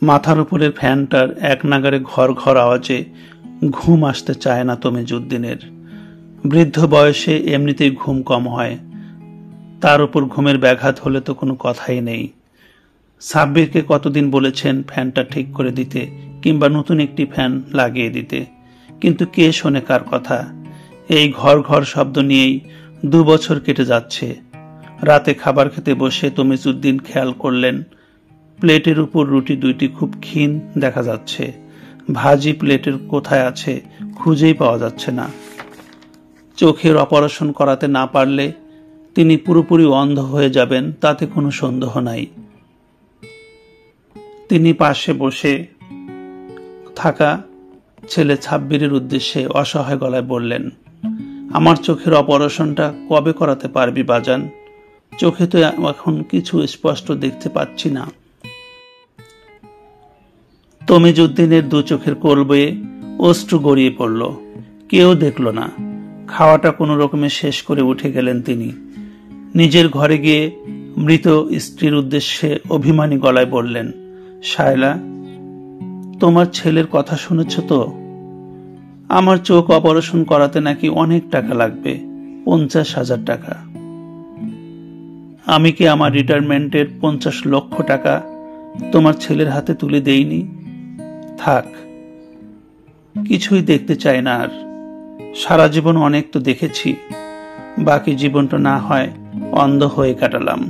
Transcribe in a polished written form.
মাথার উপরের ফ্যানটার এক নাগারে ঘর ঘর আওয়াজে ঘুম আসতে চায় না তমিজউদ্দিনের। বৃদ্ধ বয়সে এমনিতেই ঘুম কম হয়, তার উপর ঘুমের ব্যাঘাত হলে তো কোনো কথাই নেই। সাব্বিরকে কতদিন বলেছেন ফ্যানটা ঠিক করে দিতে কিংবা নতুন একটি ফ্যান লাগিয়ে দিতে, কিন্তু কে শোনে কার কথা। এই ঘর ঘর শব্দ নিয়েই 2 বছর কেটে যাচ্ছে। রাতে খাবার খেতে বসে তমিজউদ্দিন খেয়াল করলেন প্লেটের উপর রুটি 2টি খুব ক্ষীণ দেখা যাচ্ছে। ভাজি প্লেটের কোথায় আছে খুঁজেই পাওয়া যাচ্ছে না। চোখের অপারেশন করাতে না পারলে তিনি পুরোপুরি অন্ধ হয়ে যাবেন, তাতে কোনো সন্দেহ নাই। তিনি পাশে বসে থাকা ছেলে সাব্বিরের উদ্দেশ্যে অসহায় গলায় বললেন, আমার চোখের অপারেশনটা কবে করাতে পারবি বাজান? চোখে তো এখন কিছু স্পষ্ট দেখতে পাচ্ছি না। তমিজউদ্দিনের 2 চোখের কোল বেয়ে অশ্রু গড়িয়ে পড়ল। কেউ দেখল না। খাওয়াটা কোনো রকমে শেষ করে উঠে গেলেন তিনি। নিজের ঘরে গিয়ে মৃত স্ত্রীর উদ্দেশ্যে অভিমানী গলায় বললেন, শায়লা, তোমার ছেলের কথা শুনেছ তো? আমার চোখ অপারেশন করাতে নাকি অনেক টাকা লাগবে, 50,000 টাকা। আমি কি আমার রিটায়ারমেন্টের 50 লক্ষ টাকা তোমার ছেলের হাতে তুলে দেইনি? থাক, কিছুই দেখতে চাই না আর। সারা জীবন অনেক তো দেখেছি, বাকি জীবনটা না হয় অন্ধ হয়ে কাটালাম।